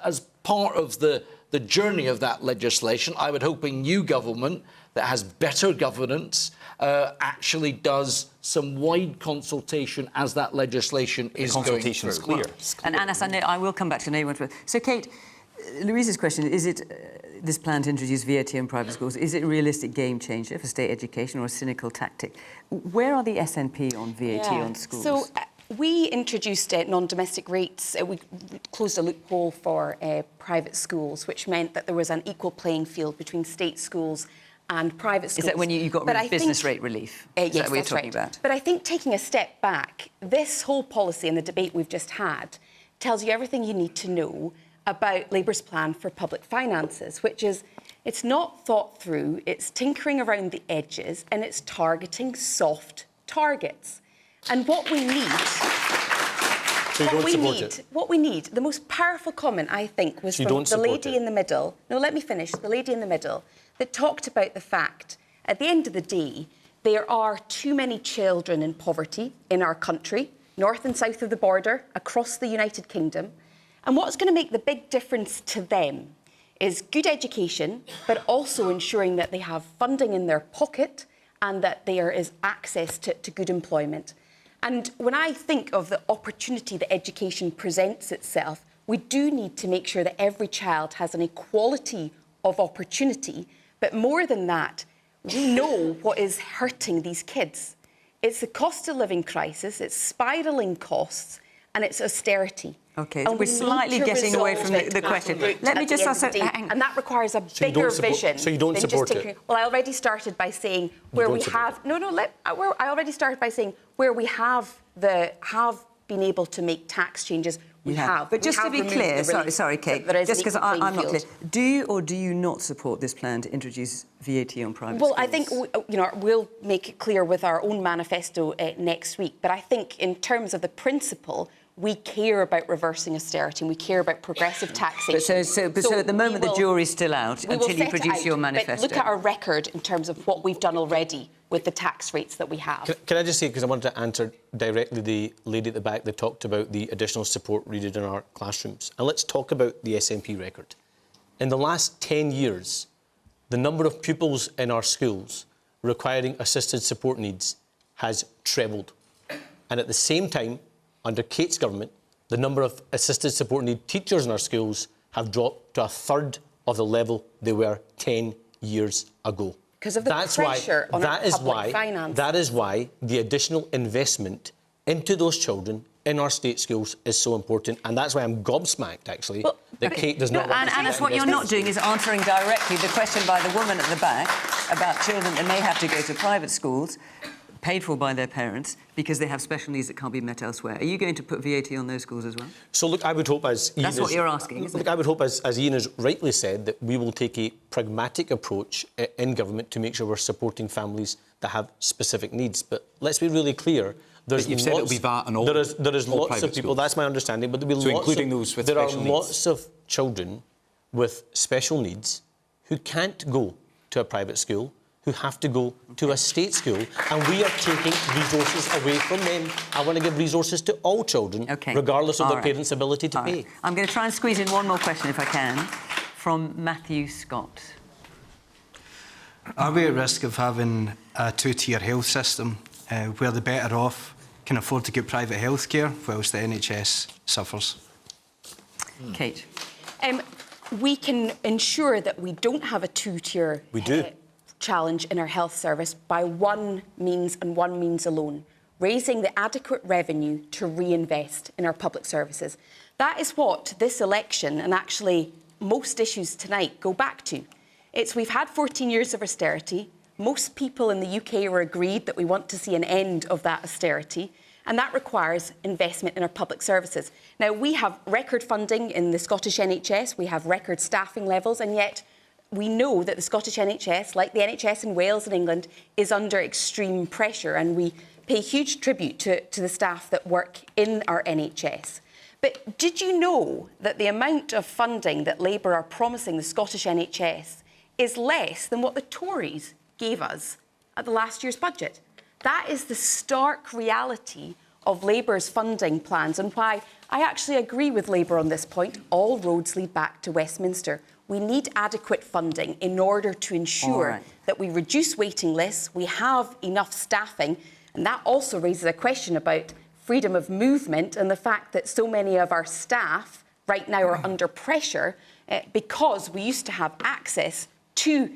as part of the journey of that legislation, I would hope a new government that has better governance, actually does some wide consultation as that legislation is going through. The consultation is clear. And Anas, I will come back to you. So, Kate, Louise's question, is it this plan to introduce VAT in private schools, is it a realistic game changer for state education or a cynical tactic? Where are the SNP on VAT on schools? So we introduced non-domestic rates. We closed a loophole for private schools, which meant that there was an equal playing field between state schools and private schools. Is that when you got business rate relief? Is yes, that what you're that's talking right. about? But I think taking a step back, this whole policy and the debate we've just had tells you everything you need to know about Labour's plan for public finances, which is it's not thought through, it's tinkering around the edges, and it's targeting soft targets. And what we need... What we need, the most powerful comment, I think, was from the lady in the middle. No, let me finish. The lady in the middle that talked about the fact, at the end of the day, there are too many children in poverty in our country, north and south of the border, across the United Kingdom. And what's going to make the big difference to them is good education, but also ensuring that they have funding in their pocket and that there is access to good employment. And when I think of the opportunity that education presents itself, we do need to make sure that every child has an equality of opportunity. But more than that, we know what is hurting these kids. It's the cost of living crisis, it's spiralling costs, and it's austerity. OK, we're slightly getting away from the question. Let me just also... And that requires a bigger vision. So you don't support it? Well, I already started by saying where we have... I already started by saying where we have been able to make tax changes, we have. But just to be clear, sorry, Kate, just because I'm not clear, do you or do you not support this plan to introduce VAT on private schools? Well, I think we'll make it clear with our own manifesto next week. But I think in terms of the principle, we care about reversing austerity and we care about progressive taxation. So at the moment, the jury's still out until you produce your manifesto. But look at our record in terms of what we've done already with the tax rates that we have. Can I just say, because I wanted to answer directly the lady at the back that talked about the additional support needed in our classrooms. And let's talk about the SNP record. In the last 10 years, the number of pupils in our schools requiring assisted support needs has trebled. And at the same time, under Kate's government, the number of assisted support need teachers in our schools have dropped to a third of the level they were 10 years ago. Because of the pressure on our public finances. That is why the additional investment into those children in our state schools is so important. And that's why I'm gobsmacked, actually, that Kate does not want to... And what you're not doing is answering directly the question by the woman at the back about children that may have to go to private schools, paid for by their parents, because they have special needs that can't be met elsewhere. Are you going to put VAT on those schools as well? So, look, I would hope, as Ian That's what you're asking, isn't it? I would hope, as Ian has rightly said, that we will take a pragmatic approach in government to make sure we're supporting families that have specific needs. But let's be really clear. But you've said it'll be VAT on all There is all lots of people, schools. that's my understanding, but there'll be lots including of, those with there special are needs. lots of children with special needs who can't go to a private school, who have to go to a state school, and we are taking resources away from them. I want to give resources to all children, regardless of their parents' ability to pay. I'm going to try and squeeze in one more question, if I can, from Matthew Scott. Are we at risk of having a two-tier health system where the better off can afford to get private health care whilst the NHS suffers? Kate? We can ensure that we don't have a two-tier challenge in our health service by one means and one means alone, raising the adequate revenue to reinvest in our public services. That is what this election and actually most issues tonight go back to. We've had 14 years of austerity. Most people in the UK are agreed that we want to see an end of that austerity, and that requires investment in our public services. Now, we have record funding in the Scottish NHS, we have record staffing levels, and yet we know that the Scottish NHS, like the NHS in Wales and England, is under extreme pressure, and we pay huge tribute to the staff that work in our NHS. But did you know that the amount of funding that Labour are promising the Scottish NHS is less than what the Tories gave us at the last year's budget? That is the stark reality of Labour's funding plans, and why I actually agree with Labour on this point. All roads lead back to Westminster. We need adequate funding in order to ensure that we reduce waiting lists, we have enough staffing, and that also raises a question about freedom of movement and the fact that so many of our staff right now are under pressure because we used to have access to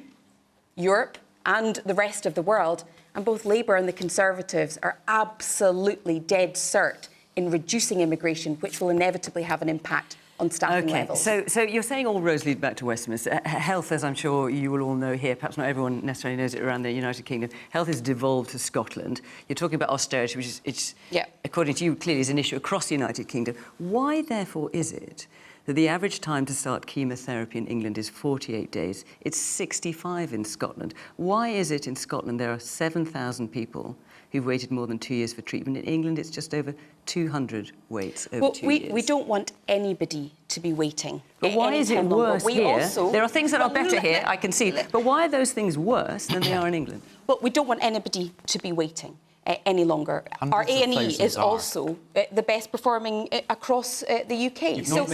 Europe and the rest of the world, and both Labour and the Conservatives are absolutely dead cert in reducing immigration, which will inevitably have an impact on staffing levels. So you're saying all roads lead back to Westminster. Health, as I'm sure you will all know here, perhaps not everyone necessarily knows it around the United Kingdom, health has devolved to Scotland. You're talking about austerity, which is, according to you, clearly is an issue across the United Kingdom. Why, therefore, is it that the average time to start chemotherapy in England is 48 days? It's 65 in Scotland. Why is it in Scotland there are 7,000 people who've waited more than 2 years for treatment? In England, it's just over 200 waits over 2 years. We don't want anybody to be waiting. But why is it worse here? There are things that are better here, I can see. But why are those things worse than they are in England? Well, we don't want anybody to be waiting any longer. Our A&E is also the best performing across the UK. So,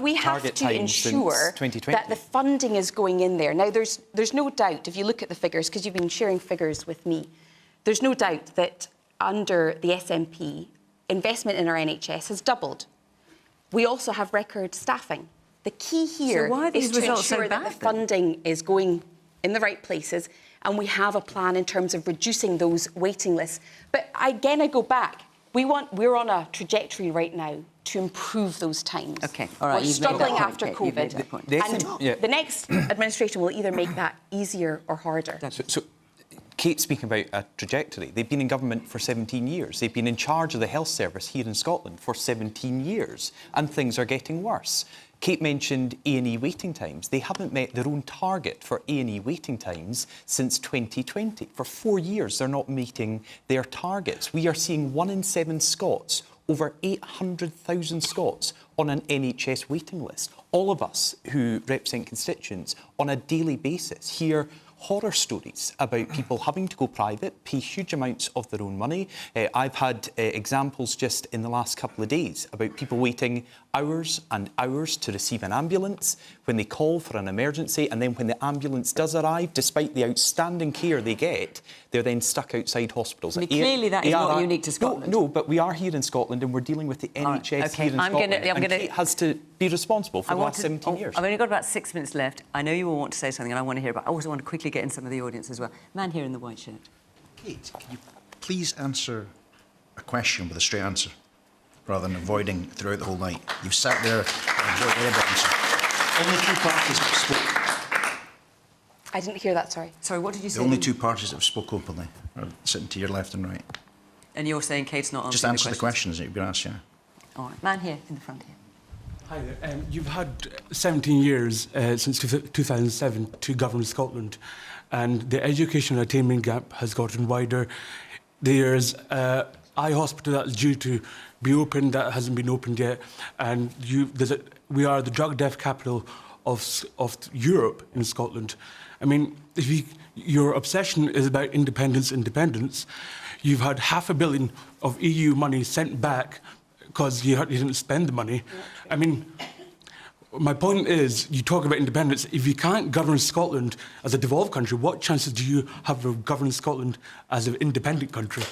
we have to ensure that the funding is going in there. Now, there's no doubt, if you look at the figures, because you've been sharing figures with me, there's no doubt that under the SNP, investment in our NHS has doubled. We also have record staffing. The key here is to ensure that the funding is going in the right places, and we have a plan in terms of reducing those waiting lists. But again, I go back. We're on a trajectory right now to improve those times. OK, all right. We're struggling after COVID. And the next administration will either make that easier or harder. So Kate's speaking about a trajectory. They've been in government for 17 years. They've been in charge of the health service here in Scotland for 17 years, and things are getting worse. Kate mentioned A&E waiting times. They haven't met their own target for A&E waiting times since 2020. For 4 years, they're not meeting their targets. We are seeing 1 in 7 Scots, over 800,000 Scots, on an NHS waiting list. All of us who represent constituents on a daily basis hear horror stories about people having to go private, pay huge amounts of their own money. I've had examples just in the last couple of days about people waiting hours and hours to receive an ambulance when they call for an emergency, and then when the ambulance does arrive, despite the outstanding care they get, they're then stuck outside hospitals. Clearly that is not unique to Scotland. No, but we are here in Scotland and we're dealing with the NHS here in Scotland. And Kate has to be responsible for the last 17 years. I've only got about 6 minutes left. I know you all want to say something and I want to hear about it. I also want to quickly get in some of the audience as well. Man here in the white shirt. Kate, can you please answer a question with a straight answer, rather than avoiding throughout the whole night? You've sat there and avoided every answer. Only 2 parties have spoke. I didn't hear that, sorry. Sorry, what did you say? The only 2 parties that have spoke openly are sitting to your left and right. And you're saying Kate's not answering Just answer the questions that you've been asked, yeah. All right, man here in the front here. Hi there. You've had 17 years since 2007 to govern Scotland, and the education attainment gap has gotten wider. There's an eye hospital that's due to be opened that hasn't been opened yet, and we are the drug death capital of Europe in Scotland. I mean, your obsession is about independence. You've had £500 million of EU money sent back because you didn't spend the money. I mean, my point is, you talk about independence. If you can't govern Scotland as a devolved country, what chances do you have of governing Scotland as an independent country?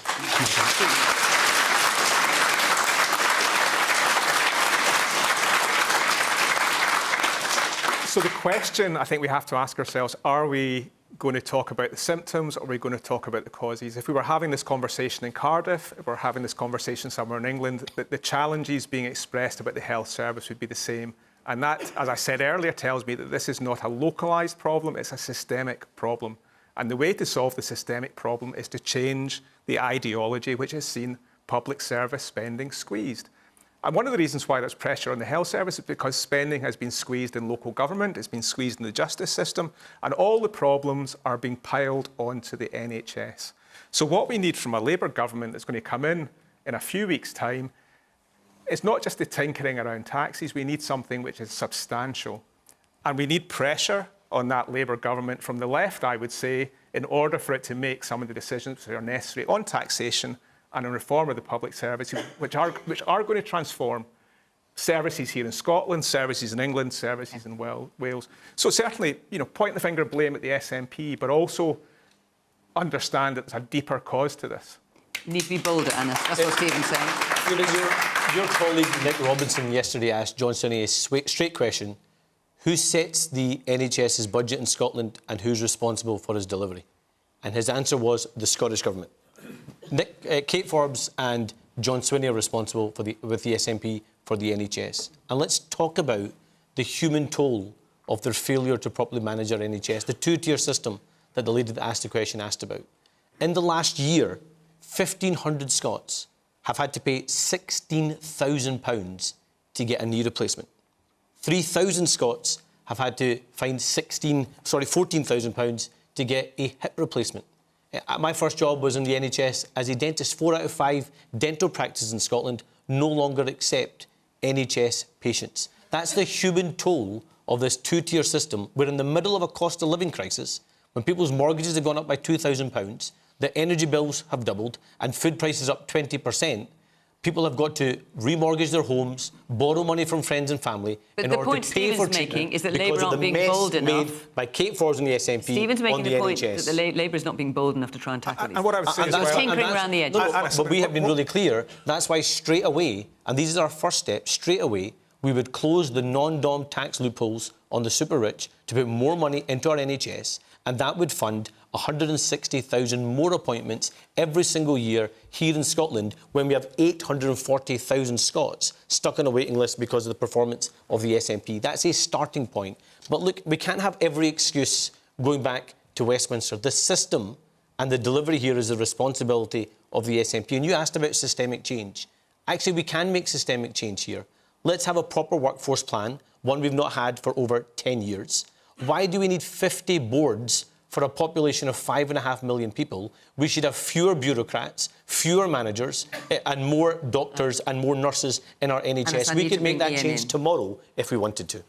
So the question I think we have to ask ourselves, are we going to talk about the symptoms, or are we going to talk about the causes? If we were having this conversation in Cardiff, if we're having this conversation somewhere in England, the challenges being expressed about the health service would be the same. And that, as I said earlier, tells me that this is not a localised problem, it's a systemic problem. And the way to solve the systemic problem is to change the ideology which has seen public service spending squeezed. And one of the reasons why there's pressure on the health service is because spending has been squeezed in local government, it's been squeezed in the justice system, and all the problems are being piled onto the NHS. So what we need from a Labour government that's going to come in a few weeks' time, it's not just the tinkering around taxes, we need something which is substantial. And we need pressure on that Labour government from the left, I would say, in order for it to make some of the decisions that are necessary on taxation and on reform of the public service, which are going to transform services here in Scotland, services in England, services in Wales. So certainly, point the finger of blame at the SNP, but also understand that there's a deeper cause to this. You need to be bolder, Anna. That's what Stephen's saying. Your colleague Nick Robinson yesterday asked John Swinney a straight question. Who sets the NHS's budget in Scotland and who's responsible for its delivery? And his answer was the Scottish Government. Kate Forbes and John Swinney are responsible with the SNP for the NHS. And let's talk about the human toll of their failure to properly manage our NHS, the two-tier system that the lady that asked the question asked about. In the last year, 1,500 Scots have had to pay £16,000 to get a knee replacement. 3,000 Scots have had to find £14,000 to get a hip replacement. My first job was in the NHS as a dentist. 4 out of 5 dental practices in Scotland no longer accept NHS patients. That's the human toll of this two-tier system. We're in the middle of a cost of living crisis, when people's mortgages have gone up by £2,000, the energy bills have doubled, and food prices up 20%. People have got to remortgage their homes, borrow money from friends and family in order to pay for treatment. But the point Stephen's making is that Labour aren't being bold enough. Made by Kate Forbes and the SNP Stephen's making the point NHS. that Labour is not being bold enough to try and tackle these. And what I would say is tinkering around the edges. But we have been really clear. That's why straight away, and these are our first steps, straight away, we would close the non-dom tax loopholes on the super rich to put more money into our NHS, and that would fund 160,000 more appointments every single year here in Scotland, when we have 840,000 Scots stuck on a waiting list because of the performance of the SNP. That's a starting point. But look, we can't have every excuse going back to Westminster. The system and the delivery here is the responsibility of the SNP. And you asked about systemic change. Actually, we can make systemic change here. Let's have a proper workforce plan, one we've not had for over 10 years. Why do we need 50 boards for a population of 5.5 million people? We should have fewer bureaucrats, fewer managers, and more doctors and more nurses in our NHS. We could make that change tomorrow if we wanted to.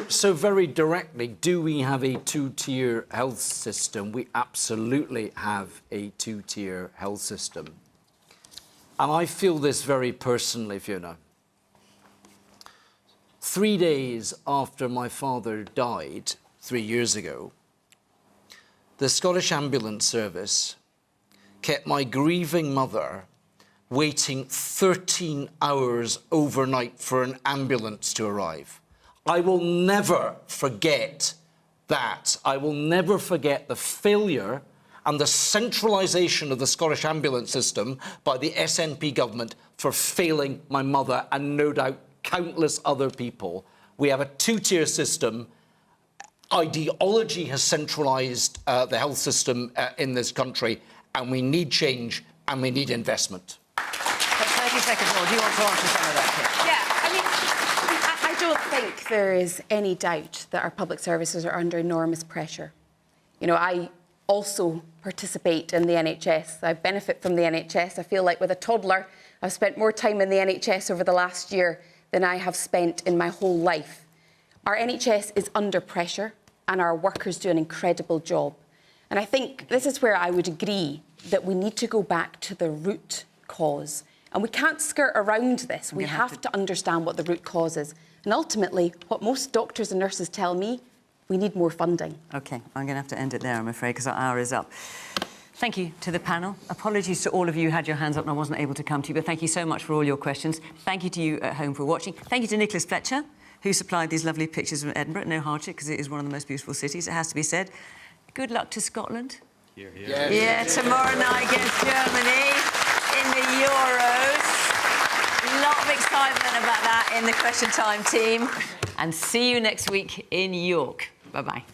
So very directly, do we have a two-tier health system? We absolutely have a two-tier health system. And I feel this very personally, Fiona. 3 days after my father died 3 years ago, the Scottish Ambulance Service kept my grieving mother waiting 13 hours overnight for an ambulance to arrive. I will never forget that. I will never forget the failure and the centralisation of the Scottish ambulance system by the SNP government for failing my mother and no doubt countless other people. We have a two-tier system. Ideology has centralised the health system in this country, and we need change and we need investment. 30 seconds more. Do you want to answer some of that? I don't think there is any doubt that our public services are under enormous pressure. I also participate in the NHS. I benefit from the NHS. I feel like with a toddler, I've spent more time in the NHS over the last year than I have spent in my whole life. Our NHS is under pressure and our workers do an incredible job. And I think this is where I would agree that we need to go back to the root cause. And we can't skirt around this. We have to understand what the root cause is. And ultimately, what most doctors and nurses tell me, we need more funding. OK, I'm going to have to end it there, I'm afraid, because our hour is up. Thank you to the panel. Apologies to all of you who had your hands up and I wasn't able to come to you, but thank you so much for all your questions. Thank you to you at home for watching. Thank you to Nicholas Fletcher, who supplied these lovely pictures of Edinburgh. No hardship, because it is one of the most beautiful cities, it has to be said. Good luck to Scotland. Here, here. Yes. Yeah, tomorrow night against Germany in the Euros. A lot of excitement about that in the Question Time team. And see you next week in York. Bye-bye.